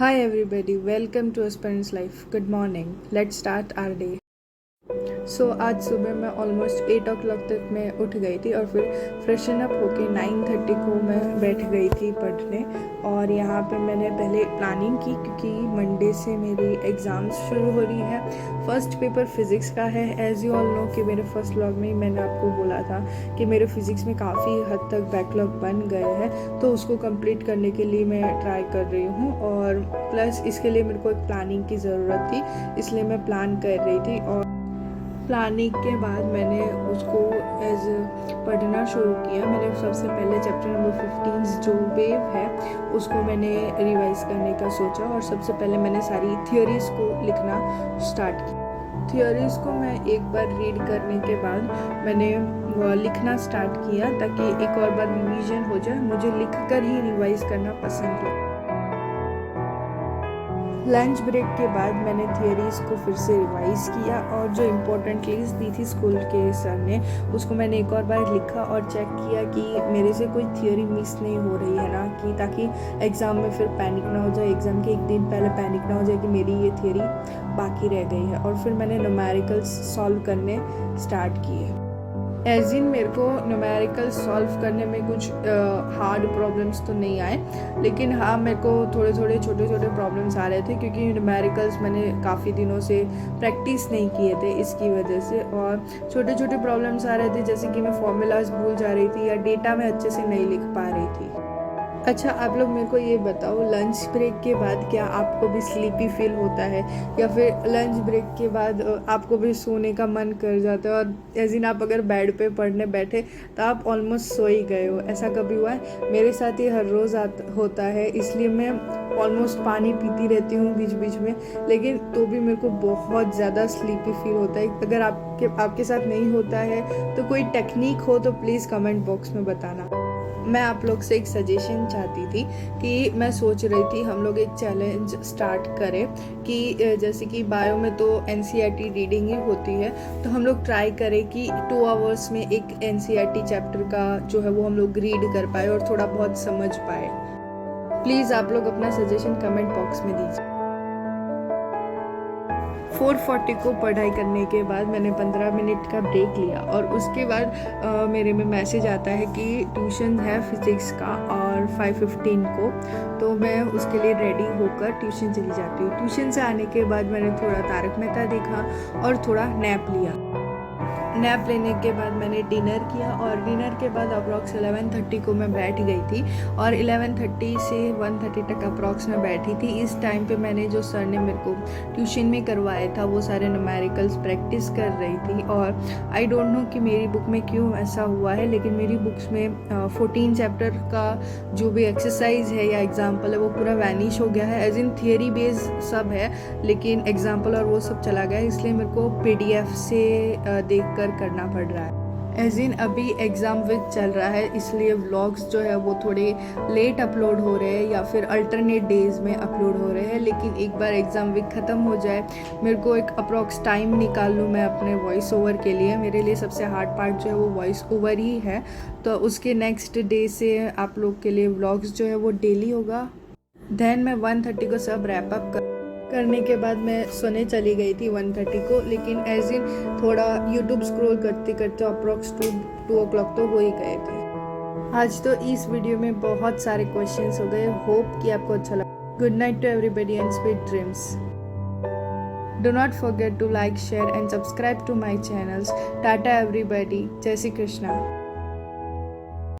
Hi everybody, welcome to Aspirant's Life. Good morning. Let's start our day. आज सुबह मैं almost 8 ओ clock तक मैं उठ गई थी और फिर फ्रेशन अप होके 9:30 को मैं बैठ गई थी पढ़ने। और यहाँ पे मैंने पहले प्लानिंग की क्योंकि मंडे से मेरी एग्ज़ाम्स शुरू हो रही है। फर्स्ट पेपर फिज़िक्स का है। एज़ यू ऑल नो कि मेरे फर्स्ट व्लॉग में ही मैंने आपको बोला था कि मेरे फिज़िक्स में काफ़ी हद तक बैकलॉग बन गए हैं, तो उसको कंप्लीट करने के लिए मैं ट्राई कर रही हूँ। और प्लस इसके लिए मेरे को एक प्लानिंग की ज़रूरत थी, इसलिए मैं प्लान कर रही थी। और प्लानिंग के बाद मैंने उसको एज पढ़ना शुरू किया। मैंने सबसे पहले चैप्टर नंबर 15 जो वेव है उसको मैंने रिवाइज करने का सोचा और सबसे पहले मैंने सारी थियोरीज़ को लिखना स्टार्ट किया। थियोरीज़ को मैं एक बार रीड करने के बाद मैंने लिखना स्टार्ट किया ताकि एक और बार रिवीजन हो जाए। मुझे लिख कर ही रिवाइज करना पसंद है। लंच ब्रेक के बाद मैंने थियरीज़ को फिर से रिवाइज़ किया और जो इम्पोर्टेंट चीज़ दी थी स्कूल के सर ने उसको मैंने एक और बार लिखा और चेक किया कि मेरे से कोई थियरी मिस नहीं हो रही है ना, कि ताकि एग्ज़ाम में फिर पैनिक ना हो जाए, एग्ज़ाम के एक दिन पहले पैनिक ना हो जाए कि मेरी ये थियरी बाकी रह गई है। और फिर मैंने न्यूमेरिकल्स सॉल्व करने स्टार्ट किए। एज इन मेरे को न्यूमेरिकल सॉल्व करने में कुछ हार्ड प्रॉब्लम्स तो नहीं आए, लेकिन हाँ मेरे को थोड़े छोटे प्रॉब्लम्स आ रहे थे क्योंकि न्यूमेरिकल्स मैंने काफ़ी दिनों से प्रैक्टिस नहीं किए थे, इसकी वजह से। और छोटे प्रॉब्लम्स आ रहे थे जैसे कि मैं फॉर्मूलाज भूल जा रही थी या डेटा में अच्छे से नहीं लिख पा रही थी। अच्छा, आप लोग मेरे को ये बताओ, लंच ब्रेक के बाद क्या आपको भी स्लीपी फील होता है या फिर लंच ब्रेक के बाद आपको भी सोने का मन कर जाता है और एज इन आप अगर बेड पे पढ़ने बैठे तो आप ऑलमोस्ट सो ही गए हो? ऐसा कभी हुआ है? मेरे साथ ये हर रोज़ होता है, इसलिए मैं ऑलमोस्ट पानी पीती रहती हूँ बीच बीच में, लेकिन तो भी मेरे को बहुत ज़्यादा स्लीपी फील होता है। अगर आपके साथ नहीं होता है तो कोई टेक्निक हो तो प्लीज़ कमेंट बॉक्स में बताना। मैं आप लोग से एक सजेशन चाहती थी कि मैं सोच रही थी हम लोग एक चैलेंज स्टार्ट करें कि जैसे कि बायो में तो एनसीईआरटी रीडिंग ही होती है, तो हम लोग ट्राई करें कि 2 आवर्स में एक एनसीईआरटी चैप्टर का जो है वो हम लोग रीड कर पाए और थोड़ा बहुत समझ पाए। प्लीज़ आप लोग अपना सजेशन कमेंट बॉक्स में दीजिए। 4:40 को पढ़ाई करने के बाद मैंने 15 मिनट का ब्रेक लिया और उसके बाद मेरे में मैसेज आता है कि ट्यूशन है फिज़िक्स का और 5:15 को, तो मैं उसके लिए रेडी होकर ट्यूशन चली जाती हूँ। ट्यूशन से आने के बाद मैंने थोड़ा तारक मेहता देखा और थोड़ा नैप लिया। नैप लेने के बाद मैंने डिनर किया और डिनर के बाद अप्रॉक्स 11:30 को मैं बैठ गई थी और 11:30 से 1:30 तक अप्रॉक्स में बैठी थी। इस टाइम पे मैंने जो सर ने मेरे को ट्यूशन में करवाया था वो सारे न्यूमेरिकल्स प्रैक्टिस कर रही थी। और आई डोंट नो कि मेरी बुक में क्यों ऐसा हुआ है, लेकिन मेरी बुक्स में 14 चैप्टर का जो भी एक्सरसाइज है या एग्जाम्पल है वो पूरा वैनिश हो गया है। एज इन थियरी बेस सब है लेकिन एग्जाम्पल और वो सब चला गया है, इसलिए मेरे को PDF से देख करना पड़ रहा है। एज इन अभी एग्ज़ाम वीक चल रहा है, इसलिए व्लॉग्स जो है वो थोड़े लेट अपलोड हो रहे हैं या फिर अल्टरनेट डेज़ में अपलोड हो रहे हैं। लेकिन एक बार एग्ज़ाम वीक ख़त्म हो जाए, मेरे को एक अप्रॉक्स टाइम निकाल लूँ मैं अपने वॉइस ओवर के लिए। मेरे लिए सबसे हार्ड पार्ट जो है वो वॉइस ओवर ही है, तो उसके नेक्स्ट डे से आप लोग के लिए व्लॉग्स जो है वो डेली होगा। देन मैं 1:30 को सब रैप अप करने के बाद मैं सोने चली गई थी 1:30 को, लेकिन एज इन थोड़ा यूट्यूब स्क्रॉल करते करते अप्रॉक्स 2 o'clock तो हो ही गए थे। आज तो इस वीडियो में बहुत सारे क्वेश्चंस हो गए। होप कि आपको अच्छा लगा। Good night to everybody and sweet dreams. Do not forget to like, share and subscribe to my channels. Tata everybody. जय श्री कृष्णा।